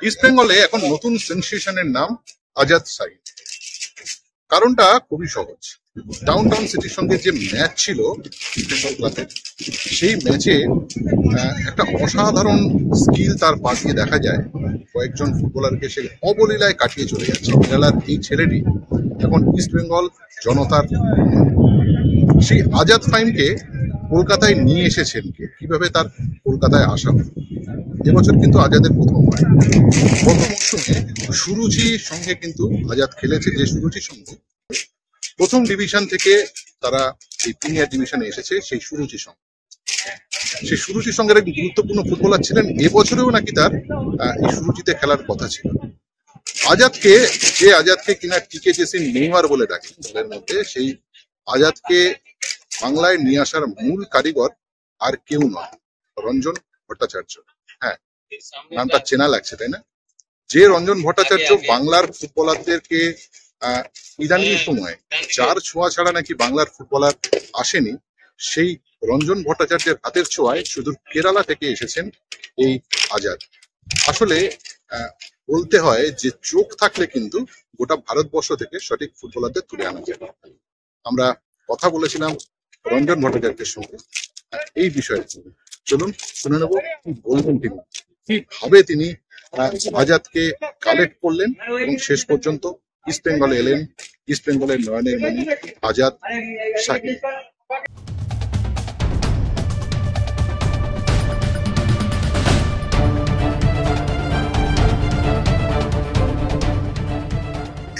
East বেঙ্গলে এখন নতুন সেন্সেশনের নাম আজাদ সাইদ। কারণটা খুবই সহজ। ডাউন টাউন সিটির সঙ্গে যে ম্যাচ ছিল ইস্ট বেঙ্গল ক্লাবের, সেই ম্যাচে একটা অসাধারণ স্কিল তার পা দিয়ে দেখা যায়। কয়েকজন ফুটবলারকে সে অবলীলায় কাটিয়ে চলে যাচ্ছে। কেরালার এই ছেলেটি এখন ইস্ট বেঙ্গল জনতার সেই আজাদ ফাইমকে কলকাতায় নিয়ে এসেছেন কে, কিভাবে তার কলকাতায় আসা হলো। এবছর কিন্তু আজাদের প্রথম হয়। গত মৌসুমে সুরুচির সঙ্গে কিন্তু আজাদ খেলেছে, যে সুরুচির সঙ্গে প্রথম ডিভিশন থেকে তারা এই প্রিমিয়ার ডিভিশনে এসেছে। সেই সুরুচির সঙ্গে একটি গুরুত্বপূর্ণ ফুটবলার ছিলেন। এবছরেও নাকি তার এই সুরুচিতে খেলার কথা ছিল। আজাদকে কিনা টিকে জেসিন নেইমার বলে ডাকে দলের মধ্যে, সেই আজাদকে বাংলায় নিয়ে আসার মূল কারিগর আর কেউ নয়, রঞ্জন ভট্টাচার্য। হ্যাঁ, নামটা চেনা লাগছে তাই না? যে রঞ্জন ভট্টাচার্য বাংলার ফুটবলারদেরকে ইদানিং সময় যার ছোঁয়া ছাড়া নাকি বাংলার ফুটবলার আসেনি, সেই রঞ্জন ভট্টাচার্যের হাতের ছোঁয়ায় সুদূর কেরালা থেকে এসেছেন এই আজাদ। আসলে বলতে হয় যে চোখ থাকলে কিন্তু গোটা ভারতবর্ষ থেকে সঠিক ফুটবলারদের তুলে আনা যায়। আমরা কথা বলেছিলাম রঞ্জন ভট্টাচার্যের সঙ্গে এই বিষয়ে। চলুন শুনে নেব কি বলবেন তিনি, কিভাবে তিনি আজাদকে কালেক্ট করলেন এবং শেষ পর্যন্ত ইস্ট বেঙ্গলে এলেন। ইস্ট বেঙ্গলের নয়নের মণি Azad Sakib.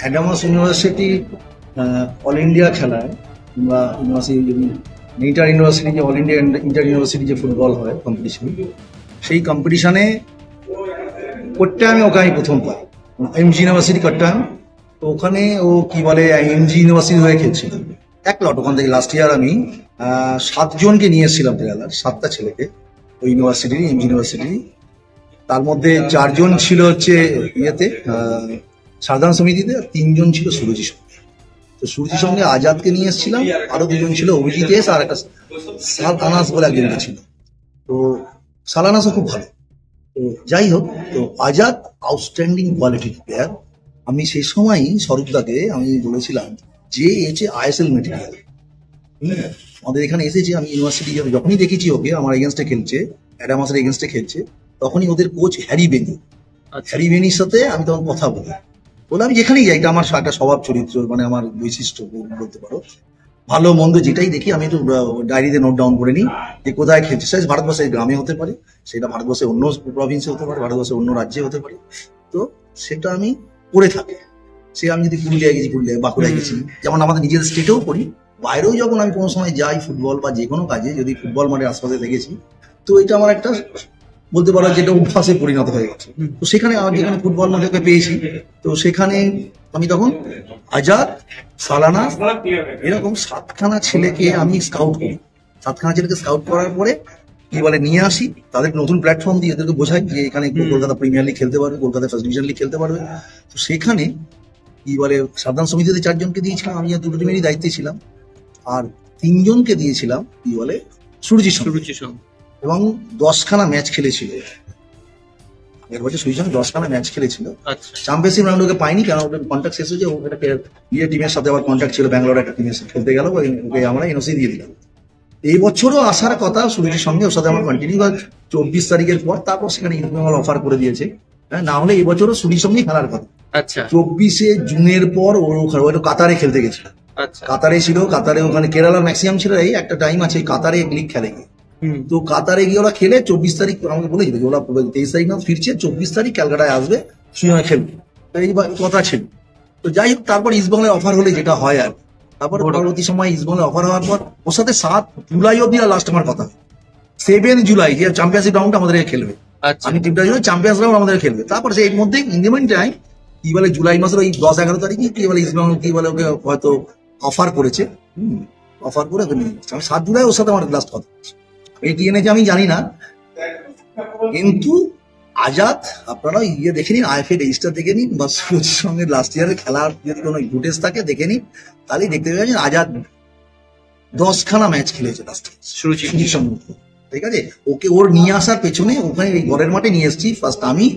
Adamas university all India খেলায় কিংবা ইন্টার ইউনিভার্সিটি যে অল ইন্ডিয়া ইন্টার ইউনিভার্সিটি যে ফুটবল হয় কম্পিটিশন, সেই কম্পিটিশনে কোট্টায়ামে ওকে আমি প্রথম পাই, এমজি ইউনিভার্সিটি কোট্টায়াম। তো ওখানে ও কি বলে এমজি ইউনিভার্সিটি হয়ে খেলছিল এক লট। ওখান থেকে লাস্ট ইয়ার আমি 7 জনকে নিয়ে এসেছিলাম কেরালার, 7টা ছেলেকে ওই ইউনিভার্সিটি এমজি ইউনিভার্সিটি। তার মধ্যে 4 জন ছিল হচ্ছে ইয়েতে সাধারণ সমিতিতে, আর 3 জন ছিল সুরুচির সঙ্গে। তো সুরুচির সঙ্গে আজাদকে নিয়ে এসেছিলাম, আরো 2 জন ছিল অভিজিৎ এস আর একটা সালানাস বলে একজনকে ছিল। তো সালানাসও খুব ভালো। তো যাই হোক, তো আজাদ আউটস্ট্যান্ডিং কোয়ালিটির প্লেয়ার। আমি সেই সময়ই স্বরূপদাকে আমি বলেছিলাম যে এসে আইএসএল মেটেরিয়াল আমাদের এখানে এসেছে। আমি ইউনিভার্সিটি যখনই দেখেছি ওকে আমার এগেনস্টে খেলছে, অ্যাডামাসের এগেনস্টে খেলছে, তখনই ওদের কোচ হ্যারি বেনির সাথে আমি তখন কথা বলি। বলে আমি যেখানেই যাই, এটা আমার একটা স্বভাব চরিত্র, মানে আমার বৈশিষ্ট্য বলতে পারো। ভালো মন্দ যেটাই দেখি আমি একটু ডায়েরিতে নোট ডাউন করে নিই যে কোথায় খেলছে। সেটা ভারতবর্ষের গ্রামে হতে পারে, সেটা ভারতবর্ষের অন্য প্রভিন্সে হতে পারে, ভারতবর্ষের অন্য রাজ্যে হতে পারে। তো সেটা আমি করে থাকি। সে আমি যদি পুরুলিয়ায় গেছি, বাঁকুড়ায় গেছি, যেমন আমাদের নিজেদের স্টেটেও করি, বাইরেও যখন আমি কোনো সময় যাই ফুটবল বা যে কোনো কাজে, যদি ফুটবল মাঠের আশপাশে দেখেছি, তো এটা আমার একটা বলতে পারো যেটা অভ্যাসে পরিণত হয়ে গেছে। তো সেখানে আমার যেখানে ফুটবল মাঠে পেয়েছি, তো সেখানে আমি তখন আজাদ, সালানা এরকম 7খানা ছেলেকে আমি স্কাউট করি। 7খানা ছেলেকে স্কাউট করার পরে কি বলে নিয়ে আসি, তাদের নতুন প্ল্যাটফর্ম দিয়ে এদেরকে বোঝাই যে এখানে কলকাতা প্রিমিয়ার লিগ খেলতে পারবে, কলকাতা ফার্স্ট ডিভিশন লিগ খেলতে পারবে। তো সেখানে কি বলে সাধারণ সমিতিতে 4 জনকে দিয়েছিলাম, আমি 2 টিমেরই দায়িত্বে ছিলাম, আর 3 জনকে দিয়েছিলাম কি বলে সুরুচির সঙ্গে, এবং 10খানা ম্যাচ খেলেছিল। এর বছর সুরুচির সঙ্গে 10খানা ম্যাচ খেলেছিল। চ্যাম্পিয়নশিপ রাউন্ড ওকে পাইনি, কারণ ওদের কন্ট্রাক্ট শেষ হয়েছে। ওকে ইয়ে টিমের সাথে আবার কন্ট্রাক্ট ছিল, ব্যাঙ্গালোর একটা টিমের সাথে খেলতে গেল, ওকে আমরা এনওসি দিয়ে দিলাম। এই বছরও আসার কথা সুরুচির সঙ্গে, ওর সাথে আমার কন্টিনিউ। 24 তারিখের পর তারপর সেখানে ইস্ট বেঙ্গল অফার করে দিয়েছে, না হলে এই বছরও সুরুচির সঙ্গেই খেলার কথা। 24শে জুনের পর ওর কাতারে খেলতে গেছিল। কাতারে ছিল, কাতারে ওখানে কেরালার ম্যাক্সিমাম ছিল, এই একটা টাইম আছে কাতারে লিগ খেলে। তো কাতারে গিয়ে ওরা খেলে 24 তারিখ আমাকে বলেছিল যে ওরা 23 তারিখ না ফিরছে, 24 তারিখ ক্যালকাটায় আসবে, সুযোগে খেলবে, এই কথা ছিল। তো যাই হোক, তারপর ইস্টবেঙ্গলের অফার হলে যেটা হয় আর, তারপর পরবর্তী সময় ইস্টবেঙ্গলের অফার হওয়ার পর ওর সাথে 7 জুলাই অব্দি লাস্ট আমার কথা, 7 জুলাই যে চ্যাম্পিয়নশিপ রাউন্ড আমাদের খেলবে। আমি টিমটা চ্যাম্পিয়ন্স রাউন্ড আমাদের খেলবে। তারপর সেই মধ্যে ইন্ডিমেন্ট টাইম কি বলে জুলাই মাসের ওই 10-11 তারিখে কি বলে ইস্টবেঙ্গল কি বলে ওকে হয়তো অফার করেছে। অফার করে 7 জুলাই ওর সাথে আমার লাস্ট কথা। এটি এনেছে আমি জানি না, কিন্তু আজাদ আপনারা ইয়ে দেখে নিন, আইএফএ রেজিস্টার দেখে নিন, বা সুরুচির সঙ্গে লাস্ট ইয়ারের খেলার যদি কোনো ফুটেজ থাকে দেখে নিন, তাহলেই দেখতে পাবেন আজাদ 10খানা ম্যাচ খেলেছে লাস্ট সুরুচির সঙ্গে। ঠিক আছে, ওকে ওর নিয়ে আসার পেছনে ওখানে এই ঘরের মাঠে নিয়ে এসেছি ফার্স্ট আমি,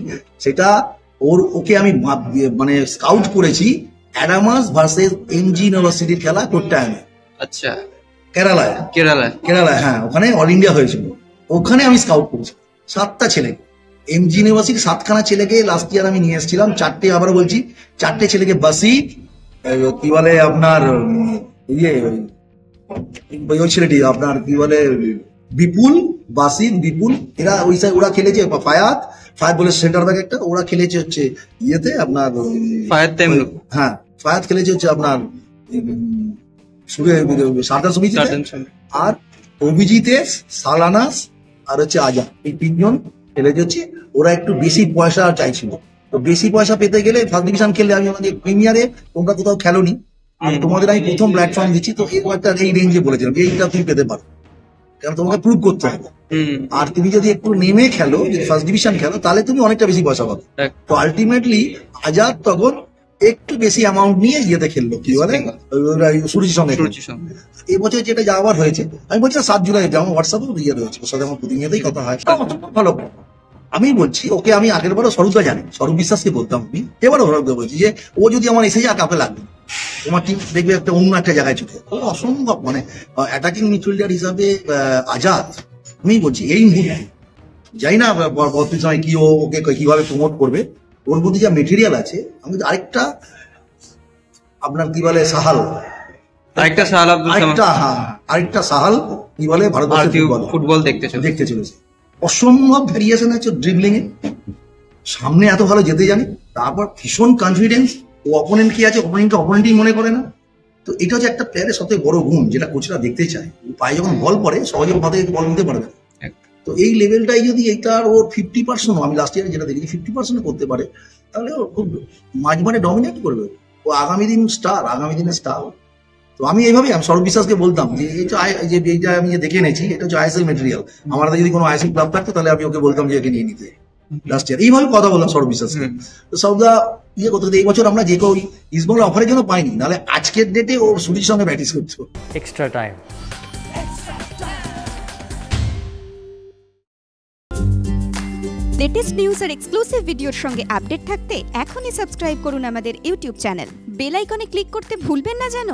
সেটা ওকে আমি মানে স্কাউট করেছি অ্যাডামাস ভার্সেস এমজি ইউনিভার্সিটির খেলা কোট্টায়ামে, আচ্ছা, কেরালায়। কেরালায়, হ্যাঁ, ওখানে অল ইন্ডিয়া হয়েছিল। ওখানে আমি স্কাউট করেছি 7টা ছেলেকে, এমজি ইউনিভার্সিটি 7খানা ছেলেকে লাস্ট ইয়ার আমি নিয়ে এসেছিলাম। 4টে, আবার বলছি 4টে ছেলেকে বাসি, কি বলে আপনার ইয়ে ওই ছেলেটি আপনার কি বলে বিপুল, বাসির বিপুল, এরা ওই সাইড ওরা খেলেছে। ফায়াত বলে সেন্টার ব্যাক একটা, ওরা খেলেছে হচ্ছে ইয়েতে আপনার হ্যাঁ, ফায়াত খেলেছে হচ্ছে আপনার সারদার সুমি, আর অভিজিতেশ, সালানাস আর হচ্ছে আজাদ, এই 3জন খেলেছে হচ্ছে। ওরা একটু বেশি পয়সা চাইছিল, তো বেশি পয়সা পেতে গেলে ফার্স্ট ডিভিশন খেললে আমি ওনাদের প্রিমিয়ারে তোমরা কোথাও খেলোনি, তোমাদের আমি প্রথম প্ল্যাটফর্ম দিচ্ছি, তো একটা এই রেঞ্জে বলেছিলাম এইটা তুমি পেতে পারো, কারণ তোমাকে প্রুভ করতে হবে। আর তুমি যদি একটু নেমে খেলো, যদি ফার্স্ট ডিভিশন খেলো, তাহলে তুমি অনেকটা বেশি পয়সা পাবে। তো আলটিমেটলি আজাদ তখন একটু বেশি অ্যামাউন্ট নিয়ে ইয়েতে খেললো, কি বলে সুরজির সঙ্গে। এবছর যেটা যাওয়ার হয়েছে, আমি বলছি 7 জুলাই আমার হোয়াটসঅ্যাপে ইয়ে রয়েছে, ওর সাথে আমার প্রতিনিয়তই কথা হয়, ভালো। আমি বলছি ওকে, আমি আগের বারও স্বরূপদা জানি, স্বরূপ বিশ্বাসকে বলতাম আমি, এবারও স্বরূপদা বলছি যে ও যদি আমার এসে যায় কাপে লাগবে, তোমার টিম দেখবে একটা অন্য একটা জায়গায় চলে, ও অসম্ভব মানে অ্যাটাকিং মিডফিল্ডার হিসাবে আজাদ। আমি বলছি এই মুহূর্তে জানি না পরবর্তী সময় কি ওকে কিভাবে প্রমোট করবে, ওর মধ্যে যা মেটেরিয়াল আছে। আমি আরেকটা আপনার কি বলে সাহাল, আরেকটা সাহাল কি বলে ভারতবর্ষের ফুটবল দেখতে চলেছে। অসম্ভব ভেরিয়েশন আছে ড্রিবলিং এ, সামনে এত ভালো যেতে জানি, তারপর ভীষণ কনফিডেন্স। ও অপোনেন্ট কি আছে, অপোনেন্টকে অপোনেন্টই মনে করে না। তো এটা হচ্ছে একটা প্লেয়ারের সবথেকে বড় গুণ, যেটা কোচরা দেখতে চায়। পায়ে যখন বল পড়ে সহজে মাথা থেকে বল নিতে পারবে না। তো এই লেভেলটাই যদি এইটার ওর 50%, আমি লাস্ট ইয়ারে যেটা দেখেছি 50% করতে পারে, তাহলে ও খুব মাঝমাঠে ডমিনেট করবে। ও আগামী দিনের স্টার। তো আমি এইভাবেই আমি স্বরূপ বিশ্বাসকে বলতাম যে এইটা আমি দেখে এনেছি, এটা হচ্ছে আইএসএল মেটেরিয়াল। আমার যদি কোনো আইএসএল ক্লাব থাকতো তাহলে আমি ওকে বলতাম যে একে নিয়ে নিতে লাস্ট ইয়ার। এইভাবে কথা বললাম স্বরূপ বিশ্বাসকে। তো সবদা ইয়ে করতে, এই বছর আমরা যে কেউ ইস্টবেঙ্গল অফারের জন্য পাইনি, নাহলে আজকের ডেটে ও সুরির সঙ্গে প্র্যাকটিস করছো। Extra time. লেটেস্ট নিউজ আর এক্সক্লুসিভ ভিডিওর সঙ্গে আপডেট থাকতে এখনই সাবস্ক্রাইব করুন আমাদের ইউটিউব চ্যানেল। বেল আইকনে ক্লিক করতে ভুলবেন না যেন।